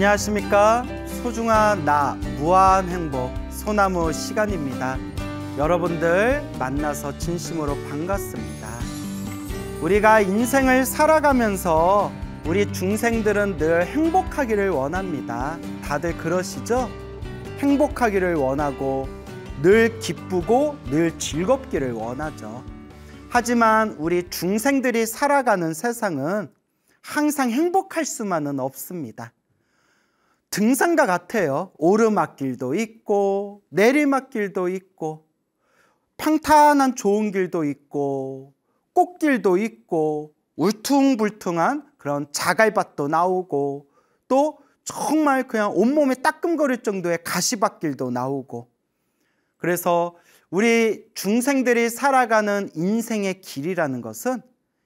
안녕하십니까. 소중한 나 무한행복 소나무 시간입니다. 여러분들 만나서 진심으로 반갑습니다. 우리가 인생을 살아가면서 우리 중생들은 늘 행복하기를 원합니다. 다들 그러시죠? 행복하기를 원하고 늘 기쁘고 늘 즐겁기를 원하죠. 하지만 우리 중생들이 살아가는 세상은 항상 행복할 수만은 없습니다. 등산과 같아요. 오르막길도 있고 내리막길도 있고 평탄한 좋은 길도 있고 꽃길도 있고 울퉁불퉁한 그런 자갈밭도 나오고 또 정말 그냥 온몸에 따끔거릴 정도의 가시밭길도 나오고, 그래서 우리 중생들이 살아가는 인생의 길이라는 것은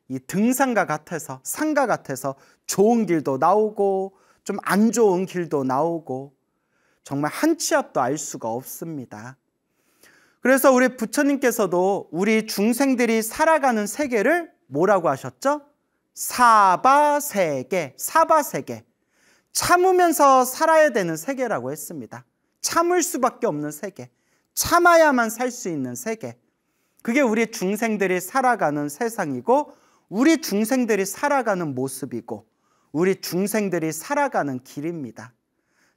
이 등산과 같아서 산과 같아서 좋은 길도 나오고 좀 안 좋은 길도 나오고 정말 한 치 앞도 알 수가 없습니다. 그래서 우리 부처님께서도 우리 중생들이 살아가는 세계를 뭐라고 하셨죠? 사바세계, 사바세계. 참으면서 살아야 되는 세계라고 했습니다. 참을 수밖에 없는 세계, 참아야만 살 수 있는 세계. 그게 우리 중생들이 살아가는 세상이고 우리 중생들이 살아가는 모습이고 우리 중생들이 살아가는 길입니다.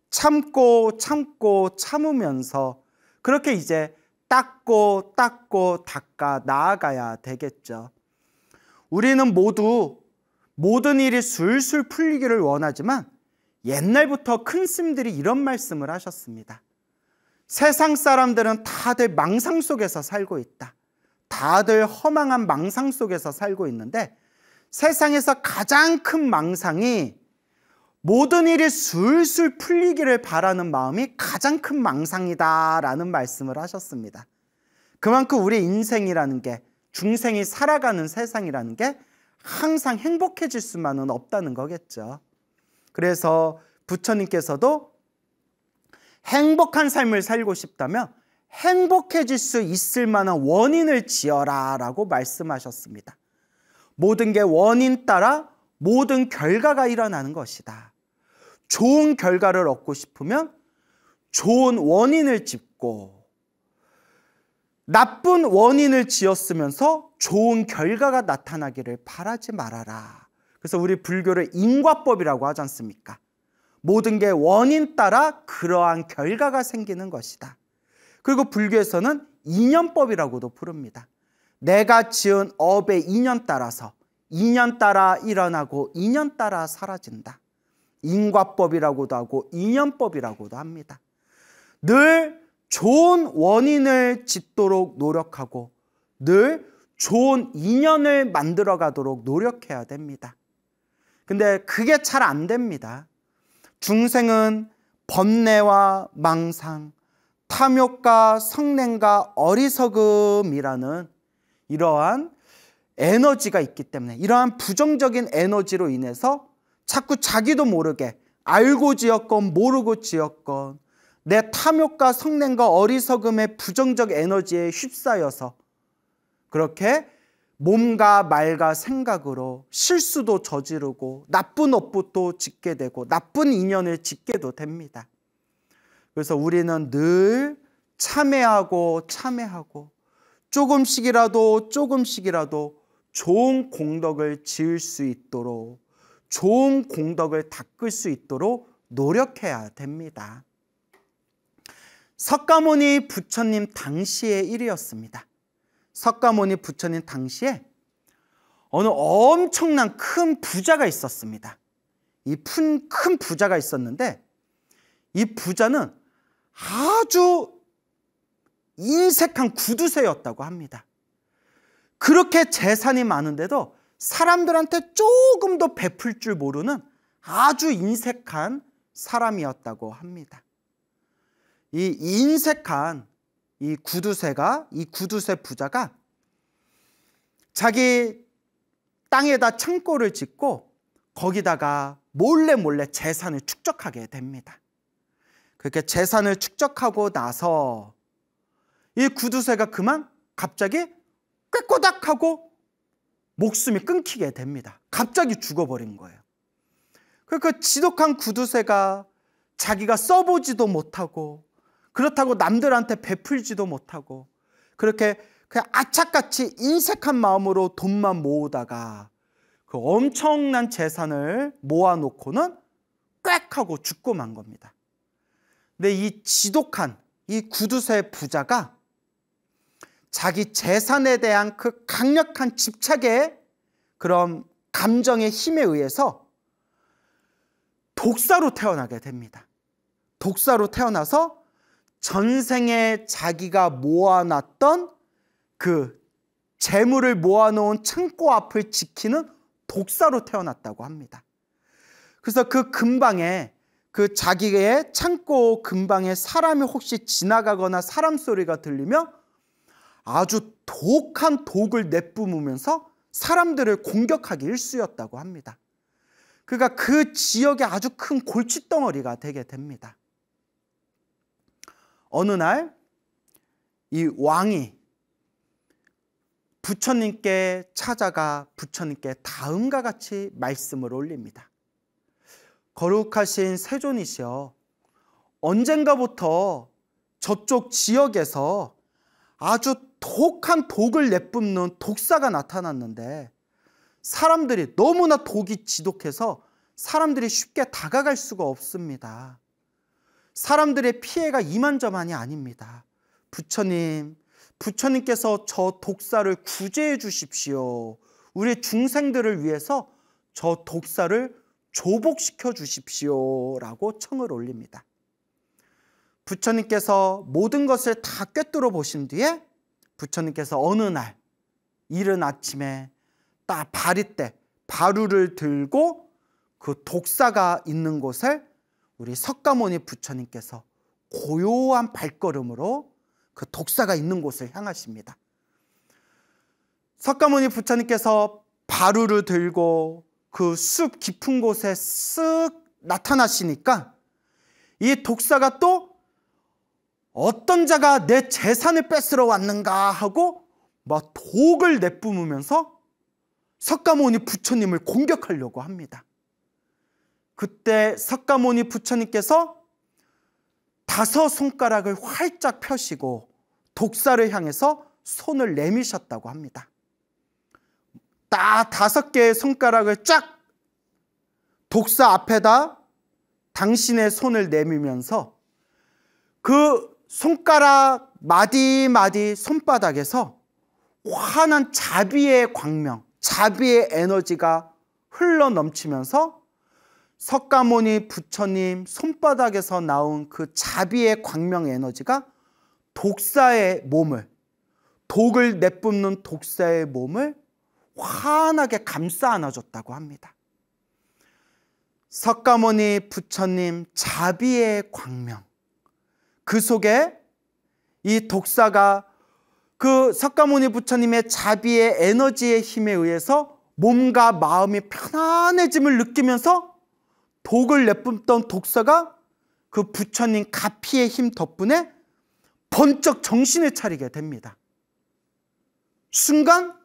참고 참고 참으면서 그렇게 이제 닦고 닦고 닦아 나아가야 되겠죠. 우리는 모두 모든 일이 술술 풀리기를 원하지만 옛날부터 큰 스님들이 이런 말씀을 하셨습니다. 세상 사람들은 다들 망상 속에서 살고 있다. 다들 허망한 망상 속에서 살고 있는데 세상에서 가장 큰 망상이 모든 일이 술술 풀리기를 바라는 마음이 가장 큰 망상이다라는 말씀을 하셨습니다. 그만큼 우리 인생이라는 게, 중생이 살아가는 세상이라는 게 항상 행복해질 수만은 없다는 거겠죠. 그래서 부처님께서도 행복한 삶을 살고 싶다면 행복해질 수 있을 만한 원인을 지어라 라고 말씀하셨습니다. 모든 게 원인 따라 모든 결과가 일어나는 것이다. 좋은 결과를 얻고 싶으면 좋은 원인을 짓고 나쁜 원인을 지었으면서 좋은 결과가 나타나기를 바라지 말아라. 그래서 우리 불교를因果법이라고 하지 않습니까? 모든 게 원인 따라 그러한 결과가 생기는 것이다. 그리고 불교에서는 인연법이라고도 부릅니다. 내가 지은 업의 인연 따라서 인연 따라 일어나고 인연 따라 사라진다.因果법이라고도 하고 인연법이라고도 합니다. 늘 좋은 원인을 짓도록 노력하고 늘 좋은 인연을 만들어 가도록 노력해야 됩니다. 근데 그게 잘 안 됩니다. 중생은 번뇌와 망상, 탐욕과 성냄과 어리석음이라는 이러한 에너지가 있기 때문에, 이러한 부정적인 에너지로 인해서 자꾸 자기도 모르게 알고 지었건 모르고 지었건 내 탐욕과 성냄과 어리석음의 부정적 에너지에 휩싸여서 그렇게 몸과 말과 생각으로 실수도 저지르고 나쁜 업부도 짓게 되고 나쁜 인연을 짓게도 됩니다. 그래서 우리는 늘 참회하고 참회하고 조금씩이라도 좋은 공덕을 지을 수 있도록, 좋은 공덕을 닦을 수 있도록 노력해야 됩니다. 석가모니 부처님 당시의 일이었습니다. 석가모니 부처님 당시에 어느 엄청난 큰 부자가 있었습니다. 이 큰 부자가 있었는데 이 부자는 아주 인색한 구두쇠였다고 합니다. 그렇게 재산이 많은데도 사람들한테 조금도 베풀 줄 모르는 아주 인색한 사람이었다고 합니다. 이 인색한 이 구두쇠 부자가 자기 땅에다 창고를 짓고 거기다가 몰래 재산을 축적하게 됩니다. 그렇게 재산을 축적하고 나서 이 구두쇠가 그만 갑자기 꾀꼬닥하고 목숨이 끊기게 됩니다. 갑자기 죽어버린 거예요. 그 지독한 구두쇠가 자기가 써보지도 못하고 그렇다고 남들한테 베풀지도 못하고 그렇게 그냥 악착같이 인색한 마음으로 돈만 모으다가 그 엄청난 재산을 모아놓고는 꽥 하고 죽고 만 겁니다. 근데 이 지독한 이 구두쇠 부자가 자기 재산에 대한 그 강력한 집착의 그런 감정의 힘에 의해서 독사로 태어나게 됩니다. 독사로 태어나서 전생에 자기가 모아놨던 그 재물을 모아놓은 창고 앞을 지키는 독사로 태어났다고 합니다. 그래서 그 근방에 그 자기의 창고 근방에 사람이 혹시 지나가거나 사람 소리가 들리면 아주 독한 독을 내뿜으면서 사람들을 공격하기 일쑤였다고 합니다. 그러니까 그 지역에 아주 큰 골칫덩어리가 되게 됩니다. 어느 날 이 왕이 부처님께 찾아가 부처님께 다음과 같이 말씀을 올립니다. 거룩하신 세존이시여, 언젠가부터 저쪽 지역에서 아주 독한 독을 내뿜는 독사가 나타났는데 사람들이 너무나 독이 지독해서 사람들이 쉽게 다가갈 수가 없습니다. 사람들의 피해가 이만저만이 아닙니다. 부처님께서 저 독사를 구제해 주십시오. 우리 중생들을 위해서 저 독사를 조복시켜 주십시오 라고 청을 올립니다. 부처님께서 모든 것을 다 꿰뚫어 보신 뒤에 부처님께서 어느 날 이른 아침에 딱 바리떼 바루를 들고 그 독사가 있는 곳을 우리 석가모니 부처님께서 고요한 발걸음으로 그 독사가 있는 곳을 향하십니다. 석가모니 부처님께서 바루를 들고 그 숲 깊은 곳에 쓱 나타나시니까 이 독사가 또 어떤 자가 내 재산을 뺏으러 왔는가 하고 막 독을 내뿜으면서 석가모니 부처님을 공격하려고 합니다. 그때 석가모니 부처님께서 5 손가락을 활짝 펴시고 독사를 향해서 손을 내미셨다고 합니다. 딱 5개의 손가락을 쫙 독사 앞에다 당신의 손을 내밀면서 그 손가락 마디마디 손바닥에서 환한 자비의 광명, 자비의 에너지가 흘러 넘치면서 석가모니 부처님 손바닥에서 나온 그 자비의 광명 에너지가 독사의 몸을, 독을 내뿜는 독사의 몸을 환하게 감싸 안아줬다고 합니다. 석가모니 부처님 자비의 광명, 그 속에 이 독사가 그 석가모니 부처님의 자비의 에너지의 힘에 의해서 몸과 마음이 편안해짐을 느끼면서 독을 내뿜던 독사가 그 부처님 가피의 힘 덕분에 번쩍 정신을 차리게 됩니다. 순간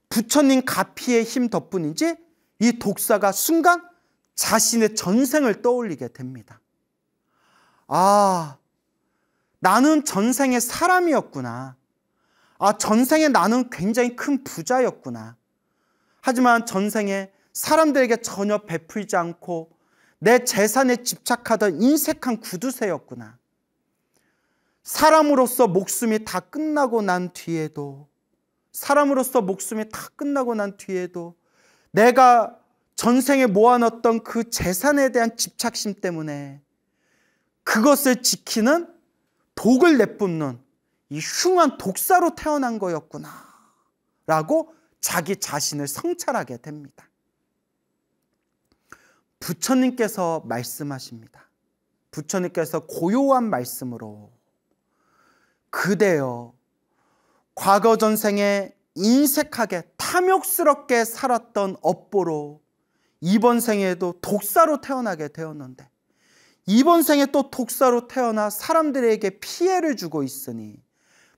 부처님 가피의 힘 덕분인지 이 독사가 순간 자신의 전생을 떠올리게 됩니다. 아, 나는 전생에 사람이었구나. 아, 전생에 나는 굉장히 큰 부자였구나. 하지만 전생에 사람들에게 전혀 베풀지 않고 내 재산에 집착하던 인색한 구두쇠였구나. 사람으로서 목숨이 다 끝나고 난 뒤에도 내가 전생에 모아놨던 그 재산에 대한 집착심 때문에 그것을 지키는 독을 내뿜는 이 흉한 독사로 태어난 거였구나 라고 자기 자신을 성찰하게 됩니다. 부처님께서 말씀하십니다. 부처님께서 고요한 말씀으로 그대여 과거 전생에 인색하게 탐욕스럽게 살았던 업보로 이번 생에도 독사로 태어나게 되었는데 이번 생에 또 독사로 태어나 사람들에게 피해를 주고 있으니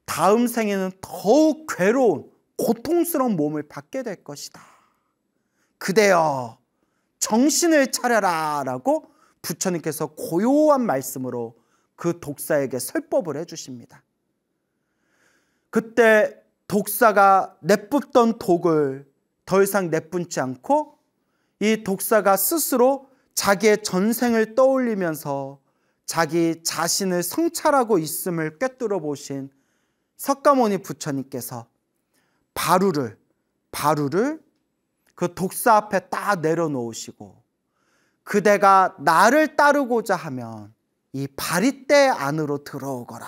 다음 생에는 더욱 괴로운 고통스러운 몸을 받게 될 것이다. 그대여 정신을 차려라 라고 부처님께서 고요한 말씀으로 그 독사에게 설법을 해주십니다. 그때 독사가 내뿜던 독을 더 이상 내뿜지 않고 이 독사가 스스로 자기의 전생을 떠올리면서 자기 자신을 성찰하고 있음을 꿰뚫어 보신 석가모니 부처님께서 바루를 그 독사 앞에 딱 내려놓으시고, 그대가 나를 따르고자 하면 이 바리떼 안으로 들어오거라.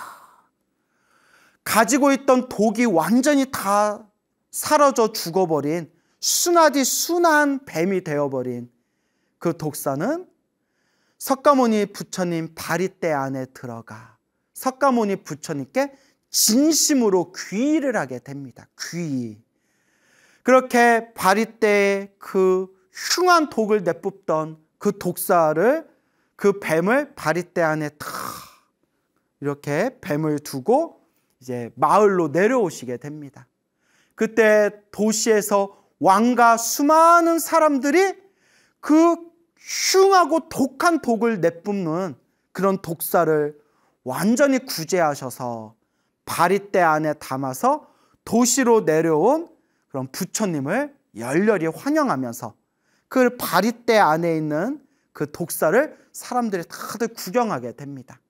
가지고 있던 독이 완전히 다 사라져 죽어버린 순하디 순한 뱀이 되어버린 그 독사는 석가모니 부처님 바리떼 안에 들어가 석가모니 부처님께 진심으로 귀의를 하게 됩니다. 귀의. 그렇게 바리떼의 그 흉한 독을 내뿜던 그 독사를, 그 뱀을 바리떼 안에 탁 이렇게 뱀을 두고 이제 마을로 내려오시게 됩니다. 그때 도시에서 왕과 수많은 사람들이 그 흉하고 독한 독을 내뿜는 그런 독사를 완전히 구제하셔서 바리떼 안에 담아서 도시로 내려온 그런 부처님을 열렬히 환영하면서 그 바리떼 안에 있는 그 독사를 사람들이 다들 구경하게 됩니다.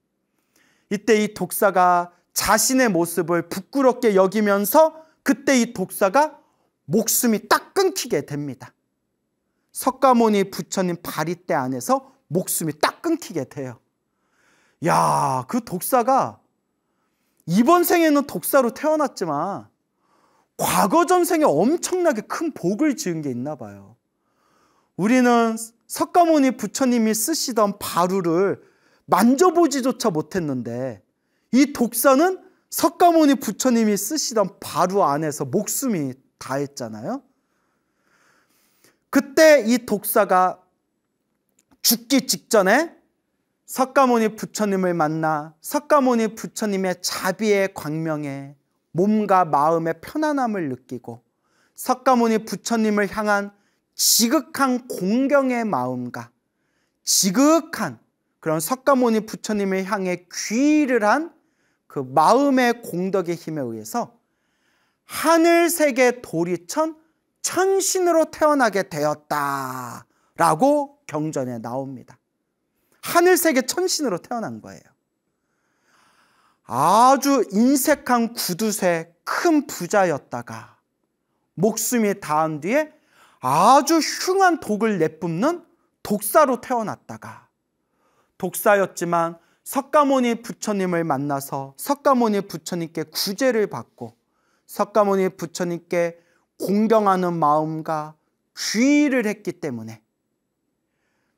이때 이 독사가 자신의 모습을 부끄럽게 여기면서 그때 이 독사가 목숨이 딱 끊기게 됩니다. 석가모니 부처님 바리떼 안에서 목숨이 딱 끊기게 돼요. 야, 그 독사가 이번 생에는 독사로 태어났지만 과거 전생에 엄청나게 큰 복을 지은 게 있나 봐요. 우리는 석가모니 부처님이 쓰시던 바루를 만져보지조차 못했는데 이 독사는 석가모니 부처님이 쓰시던 바루 안에서 목숨이 다했잖아요. 그때 이 독사가 죽기 직전에 석가모니 부처님을 만나 석가모니 부처님의 자비의 광명에 몸과 마음의 편안함을 느끼고 석가모니 부처님을 향한 지극한 공경의 마음과 지극한 그런 석가모니 부처님을 향해 귀의를 한 그 마음의 공덕의 힘에 의해서 하늘세계 도리천 천신으로 태어나게 되었다라고 경전에 나옵니다. 하늘세계 천신으로 태어난 거예요. 아주 인색한 구두쇠 큰 부자였다가 목숨이 다한 뒤에 아주 흉한 독을 내뿜는 독사로 태어났다가 독사였지만 석가모니 부처님을 만나서 석가모니 부처님께 구제를 받고 석가모니 부처님께 공경하는 마음과 귀의를 했기 때문에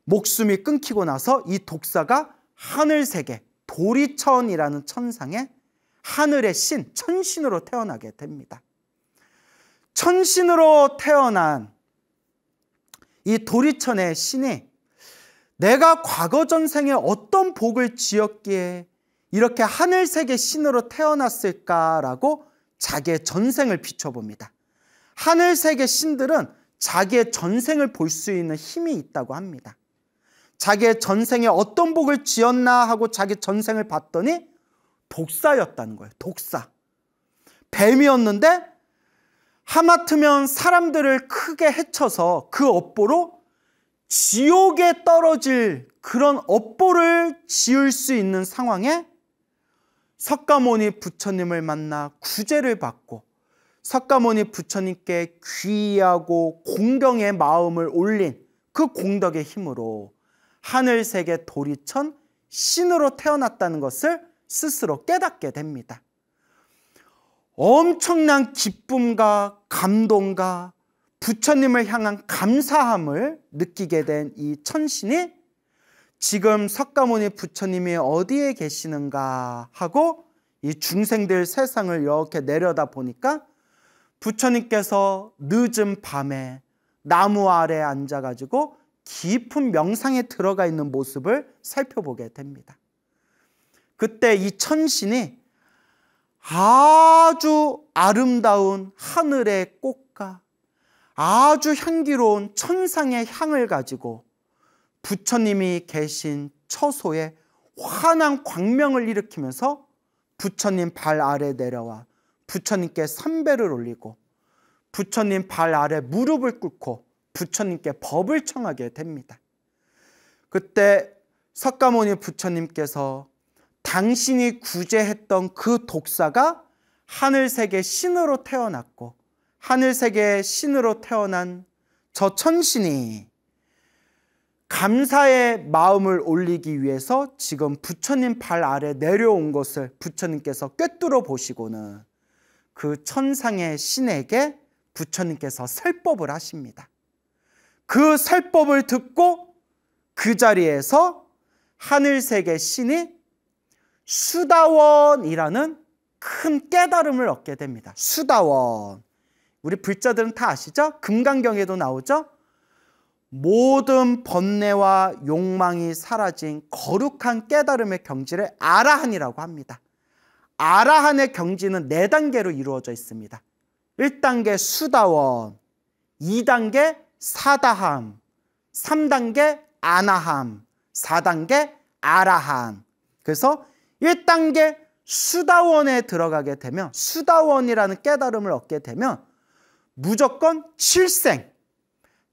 목숨이 끊기고 나서 이 독사가 하늘세계 도리천이라는 천상에 하늘의 신, 천신으로 태어나게 됩니다. 천신으로 태어난 이 도리천의 신이 내가 과거 전생에 어떤 복을 지었기에 이렇게 하늘세계 신으로 태어났을까라고 자기의 전생을 비춰봅니다. 하늘세계 신들은 자기의 전생을 볼 수 있는 힘이 있다고 합니다. 자기의 전생에 어떤 복을 지었나 하고 자기 전생을 봤더니 독사였다는 거예요. 독사. 뱀이었는데 하마터면 사람들을 크게 해쳐서 그 업보로 지옥에 떨어질 그런 업보를 지을 수 있는 상황에 석가모니 부처님을 만나 구제를 받고 석가모니 부처님께 귀의하고 공경의 마음을 올린 그 공덕의 힘으로 하늘세계 도리천 신으로 태어났다는 것을 스스로 깨닫게 됩니다. 엄청난 기쁨과 감동과 부처님을 향한 감사함을 느끼게 된 이 천신이 지금 석가모니 부처님이 어디에 계시는가 하고 이 중생들 세상을 이렇게 내려다 보니까 부처님께서 늦은 밤에 나무 아래에 앉아가지고 깊은 명상에 들어가 있는 모습을 살펴보게 됩니다. 그때 이 천신이 아주 아름다운 하늘의 꽃과 아주 향기로운 천상의 향을 가지고 부처님이 계신 처소에 환한 광명을 일으키면서 부처님 발 아래 내려와 부처님께 삼배를 올리고 부처님 발 아래 무릎을 꿇고 부처님께 법을 청하게 됩니다. 그때 석가모니 부처님께서 당신이 구제했던 그 독사가 하늘세계 신으로 태어났고 하늘세계 신으로 태어난 저 천신이 감사의 마음을 올리기 위해서 지금 부처님 발 아래 내려온 것을 부처님께서 꿰뚫어 보시고는 그 천상의 신에게 부처님께서 설법을 하십니다. 그 설법을 듣고 그 자리에서 하늘세계 신이 수다원이라는 큰 깨달음을 얻게 됩니다. 수다원. 우리 불자들은 다 아시죠? 금강경에도 나오죠? 모든 번뇌와 욕망이 사라진 거룩한 깨달음의 경지를 아라한이라고 합니다. 아라한의 경지는 4단계로 이루어져 있습니다. 1단계 수다원, 2단계 사다함, 3단계 아나함, 4단계 아라한. 그래서 1단계 수다원에 들어가게 되면, 수다원이라는 깨달음을 얻게 되면 무조건 7생,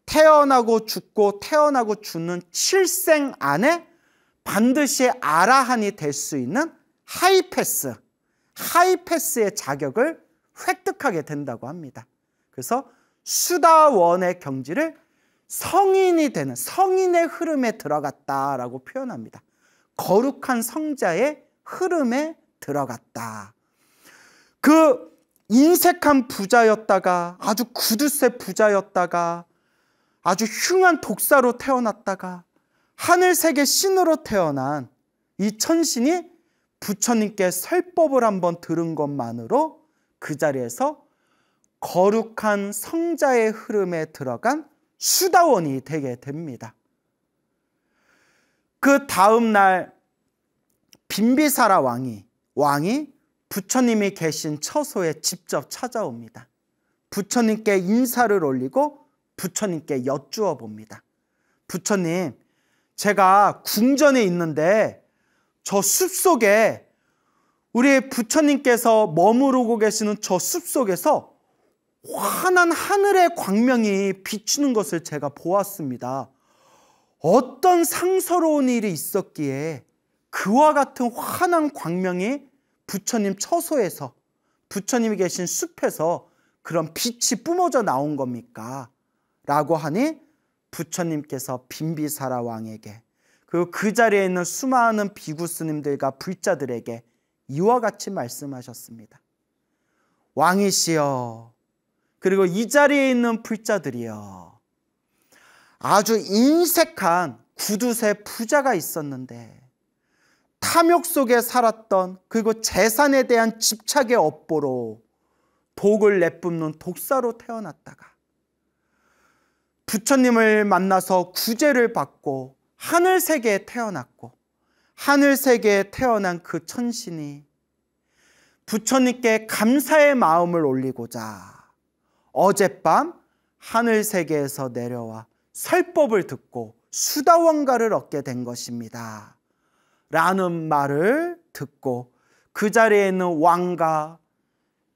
태어나고 죽고 태어나고 죽는 7생 안에 반드시 아라한이 될 수 있는 하이패스의 자격을 획득하게 된다고 합니다. 그래서 수다원의 경지를 성인이 되는, 성인의 흐름에 들어갔다라고 표현합니다. 거룩한 성자의 흐름에 들어갔다. 그 인색한 부자였다가 아주 구두쇠 부자였다가 아주 흉한 독사로 태어났다가 하늘세계 신으로 태어난 이 천신이 부처님께 설법을 한번 들은 것만으로 그 자리에서 거룩한 성자의 흐름에 들어간 수다원이 되게 됩니다. 그 다음 날 빈비사라 왕이 부처님이 계신 처소에 직접 찾아옵니다. 부처님께 인사를 올리고 부처님께 여쭈어 봅니다. 부처님, 제가 궁전에 있는데 저 숲속에 우리 부처님께서 머무르고 계시는 저 숲속에서 환한 하늘의 광명이 비추는 것을 제가 보았습니다. 어떤 상서로운 일이 있었기에 그와 같은 환한 광명이 부처님 처소에서, 부처님이 계신 숲에서 그런 빛이 뿜어져 나온 겁니까? 라고 하니 부처님께서 빈비사라 왕에게, 그리고 그 자리에 있는 수많은 비구 스님들과 불자들에게 이와 같이 말씀하셨습니다. 왕이시여, 그리고 이 자리에 있는 불자들이여, 아주 인색한 구두쇠 부자가 있었는데 탐욕 속에 살았던, 그리고 재산에 대한 집착의 업보로 독을 내뿜는 독사로 태어났다가 부처님을 만나서 구제를 받고 하늘세계에 태어났고, 하늘세계에 태어난 그 천신이 부처님께 감사의 마음을 올리고자 어젯밤 하늘세계에서 내려와 설법을 듣고 수다원가를 얻게 된 것입니다 라는 말을 듣고 그 자리에 있는 왕과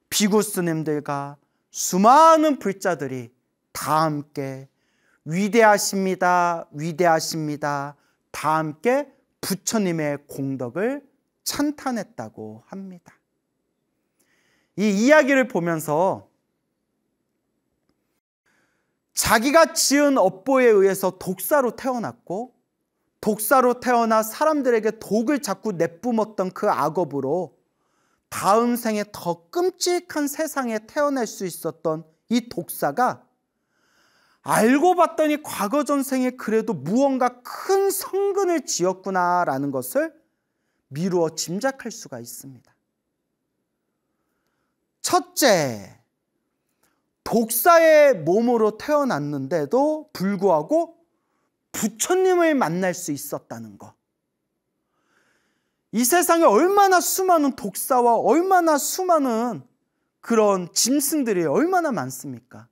비구스님들과 수많은 불자들이 다 함께 위대하십니다, 위대하십니다, 다 함께 부처님의 공덕을 찬탄했다고 합니다. 이 이야기를 보면서 자기가 지은 업보에 의해서 독사로 태어났고, 독사로 태어나 사람들에게 독을 자꾸 내뿜었던 그 악업으로 다음 생에 더 끔찍한 세상에 태어날 수 있었던 이 독사가 알고 봤더니 과거 전생에 그래도 무언가 큰 성근을 지었구나라는 것을 미루어 짐작할 수가 있습니다. 첫째, 독사의 몸으로 태어났는데도 불구하고 부처님을 만날 수 있었다는 것. 이 세상에 얼마나 수많은 독사와 얼마나 수많은 그런 짐승들이 얼마나 많습니까?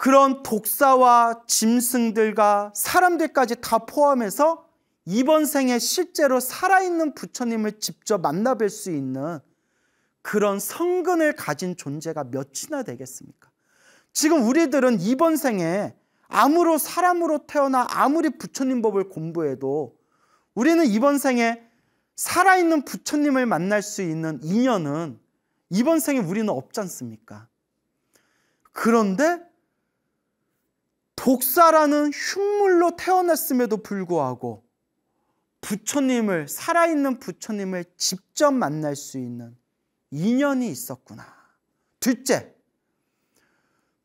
그런 독사와 짐승들과 사람들까지 다 포함해서 이번 생에 실제로 살아있는 부처님을 직접 만나뵐 수 있는 그런 성근을 가진 존재가 몇이나 되겠습니까? 지금 우리들은 이번 생에 아무로 사람으로 태어나 아무리 부처님 법을 공부해도 우리는 이번 생에 살아있는 부처님을 만날 수 있는 인연은 이번 생에 우리는 없지 않습니까? 그런데 독사라는 흉물로 태어났음에도 불구하고 부처님을, 살아있는 부처님을 직접 만날 수 있는 인연이 있었구나. 둘째,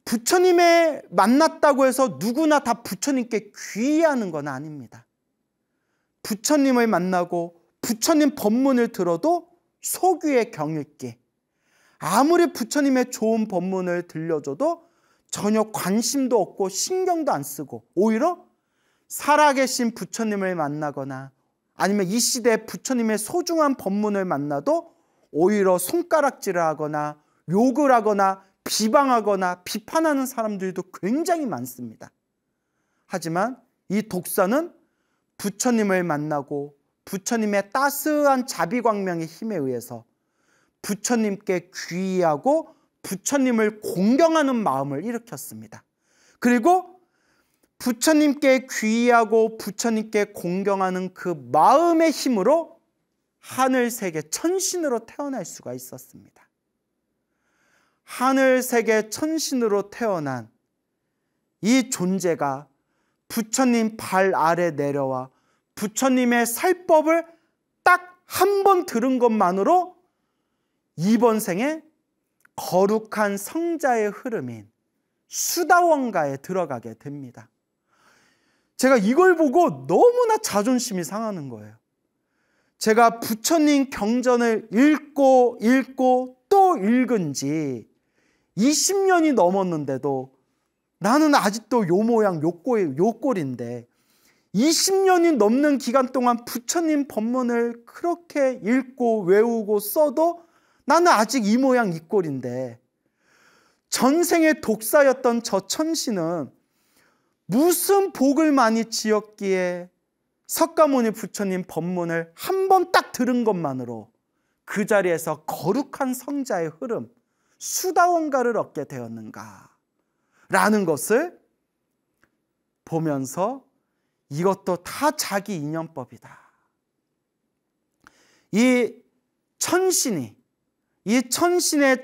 부처님을 만났다고 해서 누구나 다 부처님께 귀의하는 건 아닙니다. 부처님을 만나고 부처님 법문을 들어도 소귀의 경읽기, 아무리 부처님의 좋은 법문을 들려줘도 전혀 관심도 없고 신경도 안 쓰고 오히려 살아계신 부처님을 만나거나 아니면 이 시대에 부처님의 소중한 법문을 만나도 오히려 손가락질을 하거나 욕을 하거나 비방하거나 비판하는 사람들도 굉장히 많습니다. 하지만 이 독사는 부처님을 만나고 부처님의 따스한 자비광명의 힘에 의해서 부처님께 귀의하고 부처님을 공경하는 마음을 일으켰습니다. 그리고 부처님께 귀의하고 부처님께 공경하는 그 마음의 힘으로 하늘세계 천신으로 태어날 수가 있었습니다. 하늘세계 천신으로 태어난 이 존재가 부처님 발 아래 내려와 부처님의 살법을 딱 한 번 들은 것만으로 이번 생에 거룩한 성자의 흐름인 수다원가에 들어가게 됩니다. 제가 이걸 보고 너무나 자존심이 상하는 거예요. 제가 부처님 경전을 읽고 또 읽은 지 20년이 넘었는데도 나는 아직도 요 모양 요 꼴인데 20년이 넘는 기간 동안 부처님 법문을 그렇게 읽고 외우고 써도 나는 아직 이 모양 이 꼴인데 전생에 독사였던 저 천신은 무슨 복을 많이 지었기에 석가모니 부처님 법문을 한 번 딱 들은 것만으로 그 자리에서 거룩한 성자의 흐름, 수다원가를 얻게 되었는가 라는 것을 보면서 이것도 다 자기 인연법이다. 이 천신의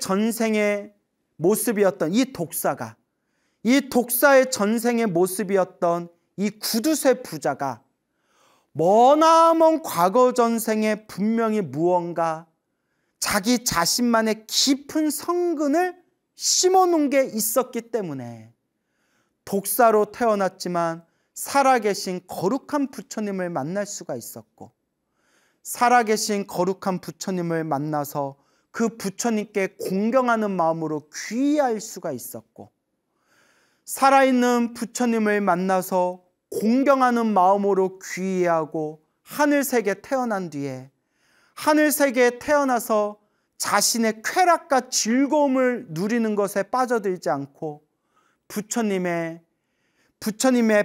전생의 모습이었던 이 독사가, 이 독사의 전생의 모습이었던 이 구두쇠 부자가 머나먼 과거 전생에 분명히 무언가 자기 자신만의 깊은 성근을 심어놓은 게 있었기 때문에 독사로 태어났지만 살아계신 거룩한 부처님을 만날 수가 있었고, 살아계신 거룩한 부처님을 만나서 그 부처님께 공경하는 마음으로 귀의할 수가 있었고, 살아있는 부처님을 만나서 공경하는 마음으로 귀의하고 하늘세계에 태어난 뒤에 하늘세계에 태어나서 자신의 쾌락과 즐거움을 누리는 것에 빠져들지 않고 부처님의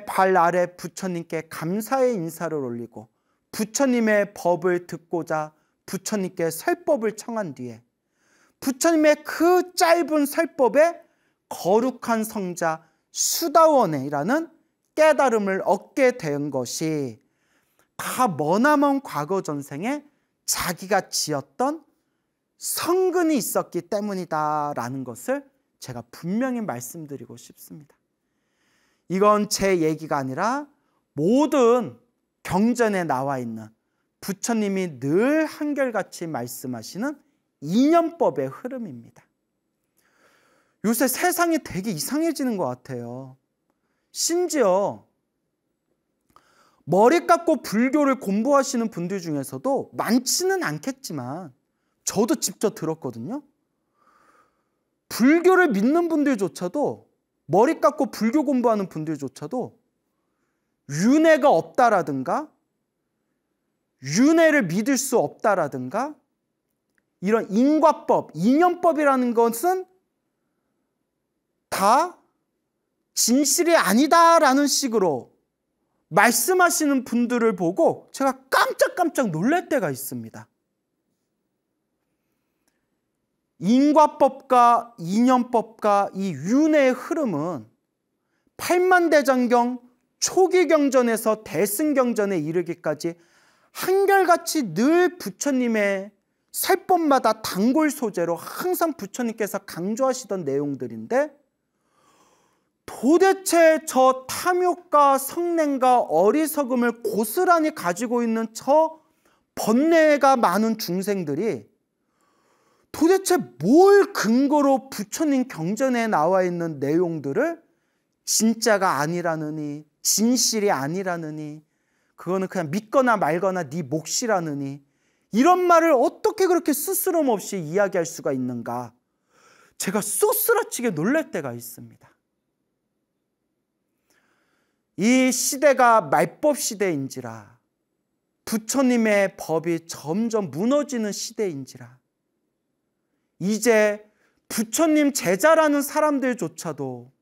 발 아래 부처님께 감사의 인사를 올리고 부처님의 법을 듣고자 부처님께 설법을 청한 뒤에 부처님의 그 짧은 설법에 거룩한 성자 수다원이라는 깨달음을 얻게 된 것이 다 머나먼 과거 전생에 자기가 지었던 성근이 있었기 때문이다라는 것을 제가 분명히 말씀드리고 싶습니다. 이건 제 얘기가 아니라 모든 경전에 나와 있는 부처님이 늘 한결같이 말씀하시는 인연법의 흐름입니다. 요새 세상이 되게 이상해지는 것 같아요. 심지어 머리 깎고 불교를 공부하시는 분들 중에서도 많지는 않겠지만 저도 직접 들었거든요. 불교를 믿는 분들조차도, 머리 깎고 불교 공부하는 분들조차도 윤회가 없다라든가 윤회를 믿을 수 없다라든가 이런 인과법, 인연법이라는 것은 다 진실이 아니다라는 식으로 말씀하시는 분들을 보고 제가 깜짝깜짝 놀랄 때가 있습니다. 인과법과 이념법과 이 윤회의 흐름은 팔만대장경 초기 경전에서 대승경전에 이르기까지 한결같이 늘 부처님의 설법마다 단골 소재로 항상 부처님께서 강조하시던 내용들인데, 도대체 저 탐욕과 성냄과 어리석음을 고스란히 가지고 있는 저 번뇌가 많은 중생들이 도대체 뭘 근거로 부처님 경전에 나와 있는 내용들을 진짜가 아니라느니, 진실이 아니라느니, 그거는 그냥 믿거나 말거나 네 몫이라느니, 이런 말을 어떻게 그렇게 스스럼 없이 이야기할 수가 있는가, 제가 쏘스라치게 놀랄 때가 있습니다. 이 시대가 말법 시대인지라, 부처님의 법이 점점 무너지는 시대인지라, 이제 부처님 제자라는 사람들조차도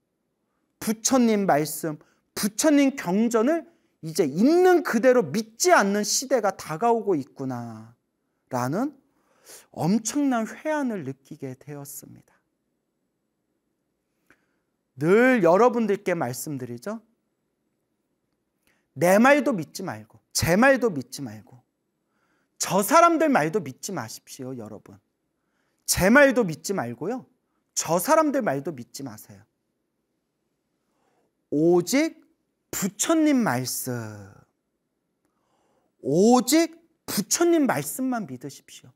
부처님 말씀, 부처님 경전을 이제 있는 그대로 믿지 않는 시대가 다가오고 있구나 라는 엄청난 회한을 느끼게 되었습니다. 늘 여러분들께 말씀드리죠. 내 말도 믿지 말고, 제 말도 믿지 말고, 저 사람들 말도 믿지 마십시오, 여러분. 제 말도 믿지 말고요, 저 사람들 말도 믿지 마세요. 오직 부처님 말씀, 오직 부처님 말씀만 믿으십시오.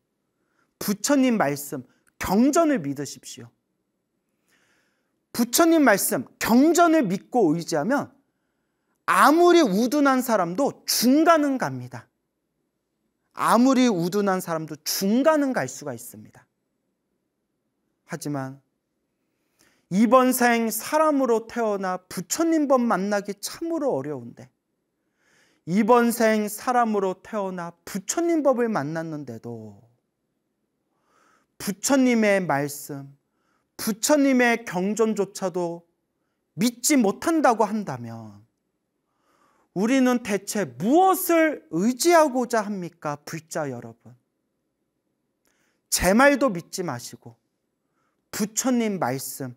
부처님 말씀, 경전을 믿으십시오. 부처님 말씀, 경전을 믿고 의지하면 아무리 우둔한 사람도 중간은 갑니다. 아무리 우둔한 사람도 중간은 갈 수가 있습니다. 하지만 이번 생 사람으로 태어나 부처님 법 만나기 참으로 어려운데, 이번 생 사람으로 태어나 부처님 법을 만났는데도 부처님의 말씀, 부처님의 경전조차도 믿지 못한다고 한다면 우리는 대체 무엇을 의지하고자 합니까? 불자 여러분, 제 말도 믿지 마시고 부처님 말씀,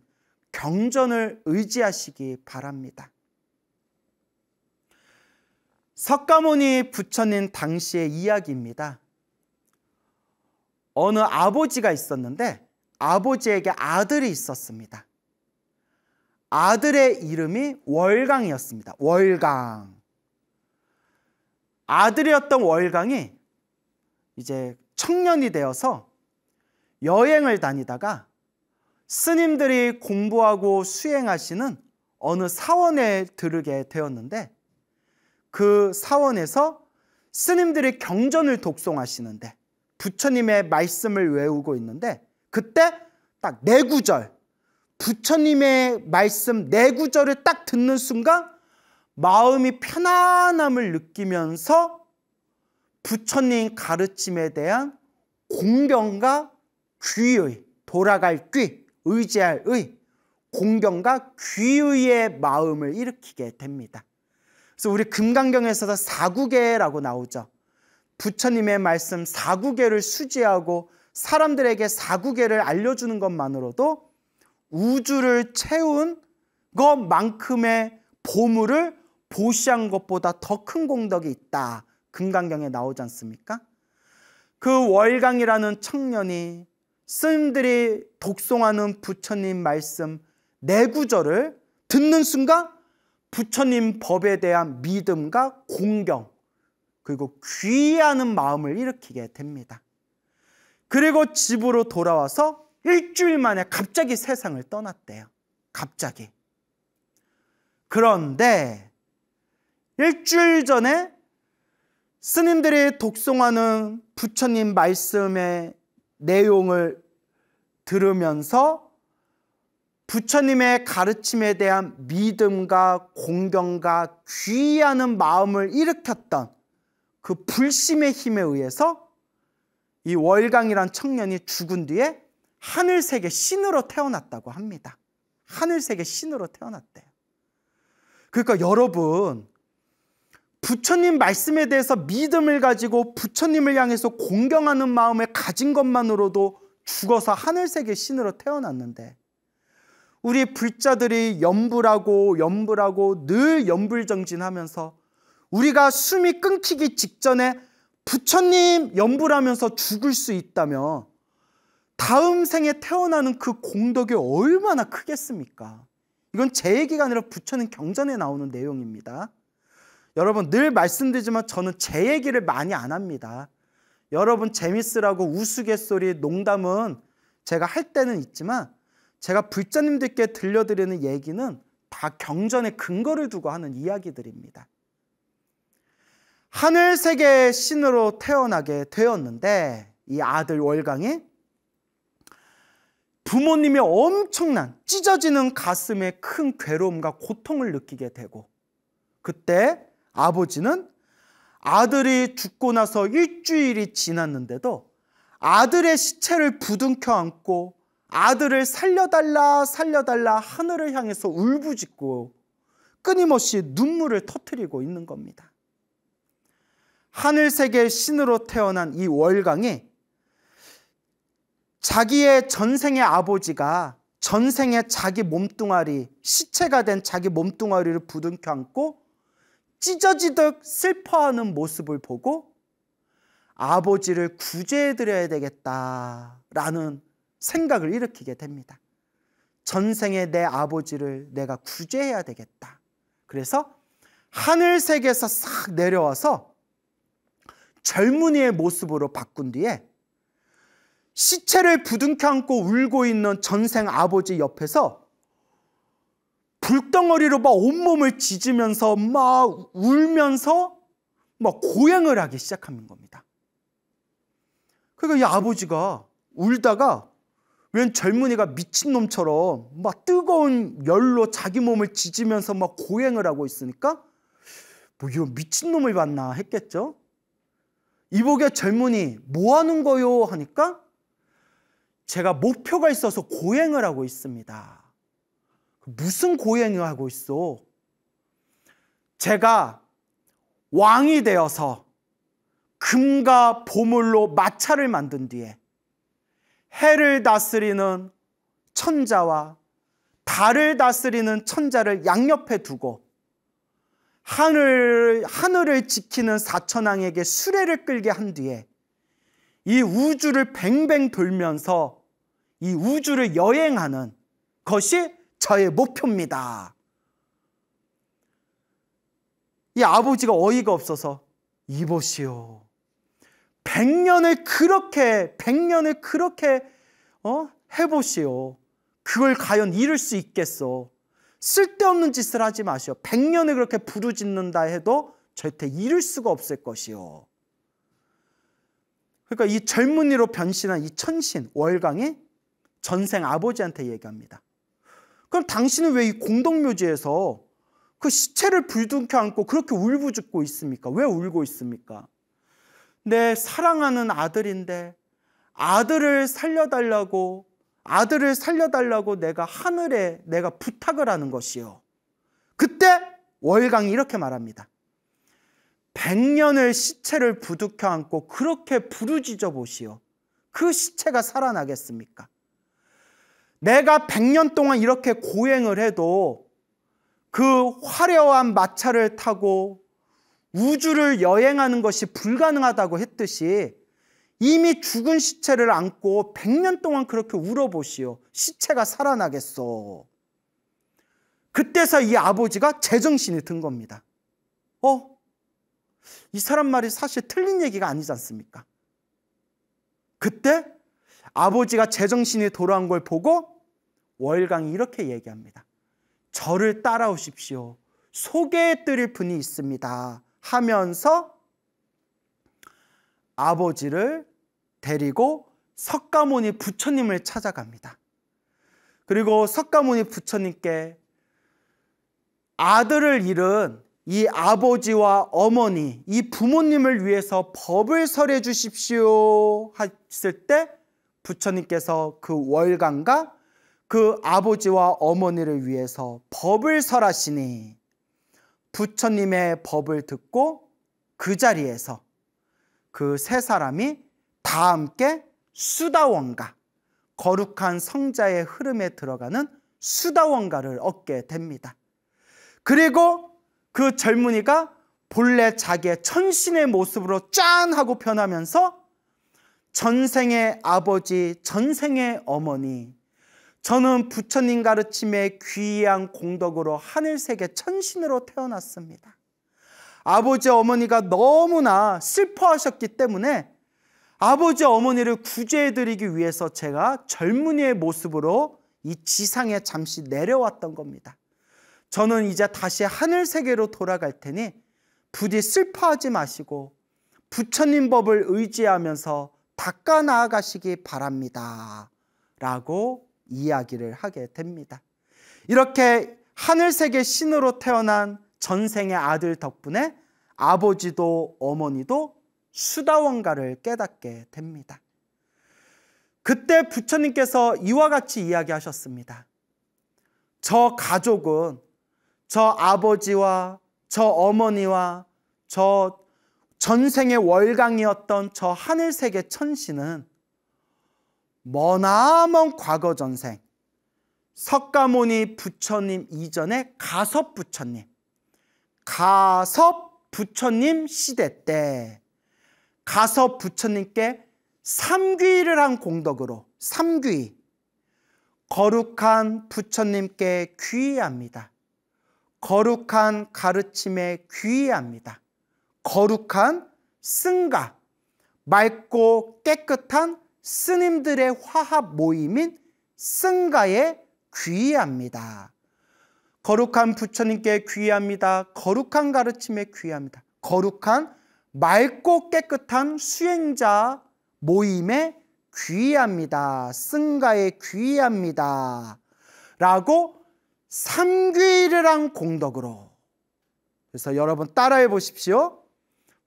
경전을 의지하시기 바랍니다. 석가모니 부처님 당시의 이야기입니다. 어느 아버지가 있었는데 아버지에게 아들이 있었습니다. 아들의 이름이 월강이었습니다. 월강. 아들이었던 월강이 이제 청년이 되어서 여행을 다니다가 스님들이 공부하고 수행하시는 어느 사원에 들르게 되었는데, 그 사원에서 스님들이 경전을 독송하시는데 부처님의 말씀을 외우고 있는데, 그때 딱 네 구절, 부처님의 말씀 네 구절을 딱 듣는 순간 마음이 편안함을 느끼면서 부처님 가르침에 대한 공경과 귀의, 돌아갈 귀, 의지할 의, 공경과 귀의의 마음을 일으키게 됩니다. 그래서 우리 금강경에서도 사구계라고 나오죠. 부처님의 말씀 사구계를 수지하고 사람들에게 사구계를 알려주는 것만으로도 우주를 채운 것만큼의 보물을 보시한 것보다 더 큰 공덕이 있다, 금강경에 나오지 않습니까? 그 월강이라는 청년이 스님들이 독송하는 부처님 말씀 네 구절을 듣는 순간 부처님 법에 대한 믿음과 공경, 그리고 귀하는 마음을 일으키게 됩니다. 그리고 집으로 돌아와서 일주일 만에 갑자기 세상을 떠났대요. 갑자기. 그런데 일주일 전에 스님들이 독송하는 부처님 말씀의 내용을 들으면서 부처님의 가르침에 대한 믿음과 공경과 귀하는 마음을 일으켰던 그 불심의 힘에 의해서 이 월강이란 청년이 죽은 뒤에 하늘세계 신으로 태어났다고 합니다. 하늘세계 신으로 태어났대요. 그러니까 여러분, 부처님 말씀에 대해서 믿음을 가지고 부처님을 향해서 공경하는 마음을 가진 것만으로도 죽어서 하늘세계 신으로 태어났는데, 우리 불자들이 염불하고 늘 염불정진하면서 우리가 숨이 끊기기 직전에 부처님 염불하면서 죽을 수 있다면 다음 생에 태어나는 그 공덕이 얼마나 크겠습니까? 이건 제 얘기가 아니라 부처님 경전에 나오는 내용입니다. 여러분, 늘 말씀드리지만 저는 제 얘기를 많이 안 합니다. 여러분 재밌으라고 우스갯소리, 농담은 제가 할 때는 있지만 제가 불자님들께 들려드리는 얘기는 다 경전에 근거를 두고 하는 이야기들입니다. 하늘세계의 신으로 태어나게 되었는데, 이 아들 월강이 부모님이 엄청난 찢어지는 가슴에 큰 괴로움과 고통을 느끼게 되고, 그때 아버지는 아들이 죽고 나서 일주일이 지났는데도 아들의 시체를 부둥켜 안고 아들을 살려달라 하늘을 향해서 울부짖고 끊임없이 눈물을 터뜨리고 있는 겁니다. 하늘세계의 신으로 태어난 이 월강이 자기의 전생의 아버지가 전생에 자기 몸뚱아리, 시체가 된 자기 몸뚱아리를 부둥켜 안고 찢어지듯 슬퍼하는 모습을 보고 아버지를 구제해드려야 되겠다라는 생각을 일으키게 됩니다. 전생에 내 아버지를 내가 구제해야 되겠다. 그래서 하늘세계에서 싹 내려와서 젊은이의 모습으로 바꾼 뒤에 시체를 부둥켜 안고 울고 있는 전생 아버지 옆에서 불덩어리로 막 온몸을 짖으면서 막 울면서 막 고행을 하기 시작하는 겁니다. 그러니까 이 아버지가 울다가 웬 젊은이가 미친놈처럼 막 뜨거운 열로 자기 몸을 짖으면서 막 고행을 하고 있으니까 뭐 이런 미친놈을 봤나 했겠죠. 이보게 젊은이 뭐 하는 거요? 하니까 제가 목표가 있어서 고행을 하고 있습니다. 무슨 고행을 하고 있어? 제가 왕이 되어서 금과 보물로 마차를 만든 뒤에 해를 다스리는 천자와 달을 다스리는 천자를 양옆에 두고 하늘을 지키는 사천왕에게 수레를 끌게 한 뒤에 이 우주를 뱅뱅 돌면서 이 우주를 여행하는 것이 저의 목표입니다. 이 아버지가 어이가 없어서 이보시오. 100년을 그렇게 해보시오. 그걸 과연 이룰 수 있겠소? 쓸데없는 짓을 하지 마시오. 100년을 그렇게 부르짖는다 해도 절대 이룰 수가 없을 것이오. 그러니까 이 젊은이로 변신한 이 천신 월강이 전생 아버지한테 얘기합니다. 그럼 당신은 왜 이 공덕묘지에서 그 시체를 부둥켜 안고 그렇게 울부짖고 있습니까? 왜 울고 있습니까? 내 사랑하는 아들인데 아들을 살려달라고 내가 하늘에 내가 부탁을 하는 것이요. 그때 월강이 이렇게 말합니다. 100년을 시체를 부둥켜 안고 그렇게 부르짖어 보시오. 그 시체가 살아나겠습니까? 내가 100년 동안 이렇게 고행을 해도 그 화려한 마차를 타고 우주를 여행하는 것이 불가능하다고 했듯이 이미 죽은 시체를 안고 100년 동안 그렇게 울어보시오. 시체가 살아나겠소. 그때서 이 아버지가 제정신이 든 겁니다. 이 사람 말이 사실 틀린 얘기가 아니지 않습니까? 그때 아버지가 제정신이 돌아온 걸 보고 월강이 이렇게 얘기합니다. 저를 따라오십시오. 소개해드릴 분이 있습니다. 하면서 아버지를 데리고 석가모니 부처님을 찾아갑니다. 그리고 석가모니 부처님께 아들을 잃은 이 아버지와 어머니, 이 부모님을 위해서 법을 설해 주십시오 했을 때 부처님께서 그 월강과 그 아버지와 어머니를 위해서 법을 설하시니 부처님의 법을 듣고 그 자리에서 그 세 사람이 다 함께 수다원가, 거룩한 성자의 흐름에 들어가는 수다원가를 얻게 됩니다. 그리고 그 젊은이가 본래 자기의 천신의 모습으로 짠 하고 변하면서 전생의 아버지, 전생의 어머니, 저는 부처님 가르침의 귀한 공덕으로 하늘세계 천신으로 태어났습니다. 아버지 어머니가 너무나 슬퍼하셨기 때문에 아버지 어머니를 구제해드리기 위해서 제가 젊은이의 모습으로 이 지상에 잠시 내려왔던 겁니다. 저는 이제 다시 하늘세계로 돌아갈 테니 부디 슬퍼하지 마시고 부처님 법을 의지하면서 닦아 나아가시기 바랍니다 라고 이야기를 하게 됩니다. 이렇게 하늘세계 신으로 태어난 전생의 아들 덕분에 아버지도 어머니도 수다원가를 깨닫게 됩니다. 그때 부처님께서 이와 같이 이야기하셨습니다. 저 가족은 저 아버지와 저 어머니와 저 전생의 월강이었던 저 하늘세계 천신은 머나먼 과거 전생 석가모니 부처님 이전의 가섭부처님, 가섭부처님 시대 때 가섭부처님께 삼귀를 한 공덕으로 삼귀, 거룩한 부처님께 귀의합니다. 거룩한 가르침에 귀의합니다. 거룩한 승가, 맑고 깨끗한 스님들의 화합 모임인 승가에 귀의합니다. 거룩한 부처님께 귀의합니다. 거룩한 가르침에 귀의합니다. 거룩한 맑고 깨끗한 수행자 모임에 귀의합니다. 승가에 귀의합니다 라고 삼귀를 한 공덕으로. 그래서 여러분 따라해 보십시오.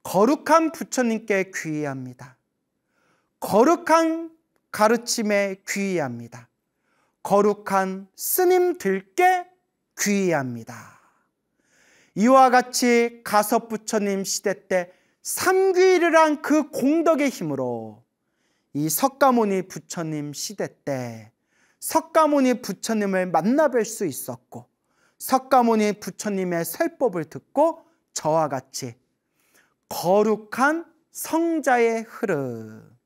거룩한 부처님께 귀의합니다. 거룩한 가르침에 귀의합니다. 거룩한 스님들께 귀의합니다. 이와 같이 가섭부처님 시대 때 삼귀를 한 그 공덕의 힘으로 이 석가모니 부처님 시대 때 석가모니 부처님을 만나 뵐 수 있었고, 석가모니 부처님의 설법을 듣고 저와 같이 거룩한 성자의 흐름,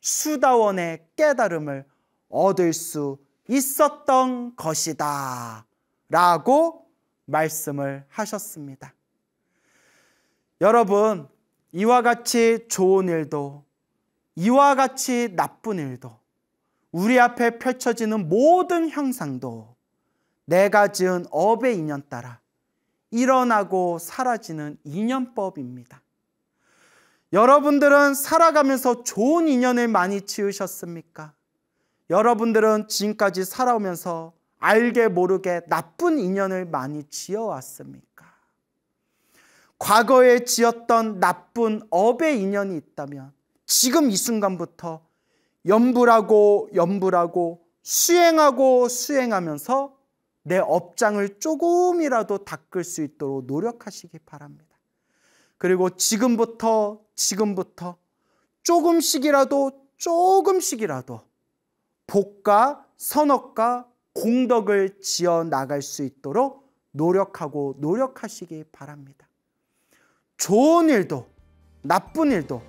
수다원의 깨달음을 얻을 수 있었던 것이다 라고 말씀을 하셨습니다. 여러분, 이와 같이 좋은 일도 이와 같이 나쁜 일도 우리 앞에 펼쳐지는 모든 형상도 내가 지은 업의 인연 따라 일어나고 사라지는 인연법입니다. 여러분들은 살아가면서 좋은 인연을 많이 지으셨습니까? 여러분들은 지금까지 살아오면서 알게 모르게 나쁜 인연을 많이 지어왔습니까? 과거에 지었던 나쁜 업의 인연이 있다면 지금 이 순간부터 염불하고 수행하면서 내 업장을 조금이라도 닦을 수 있도록 노력하시기 바랍니다. 그리고 지금부터 조금씩이라도 복과 선업과 공덕을 지어 나갈 수 있도록 노력하시기 바랍니다. 좋은 일도 나쁜 일도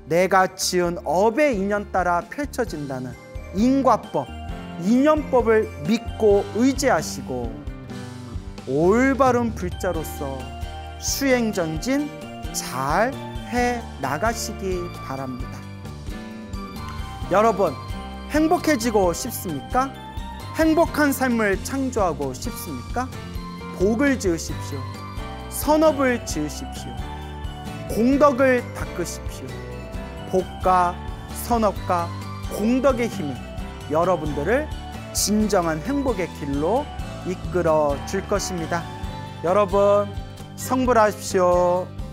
내가 지은 업의 인연 따라 펼쳐진다는 인과법, 인연법을 믿고 의지하시고 올바른 불자로서 수행전진 잘 해 나가시기 바랍니다. 여러분, 행복해지고 싶습니까? 행복한 삶을 창조하고 싶습니까? 복을 지으십시오. 선업을 지으십시오. 공덕을 닦으십시오. 복과 선업과 공덕의 힘이 여러분들을 진정한 행복의 길로 이끌어 줄 것입니다. 여러분, 성불하십시오.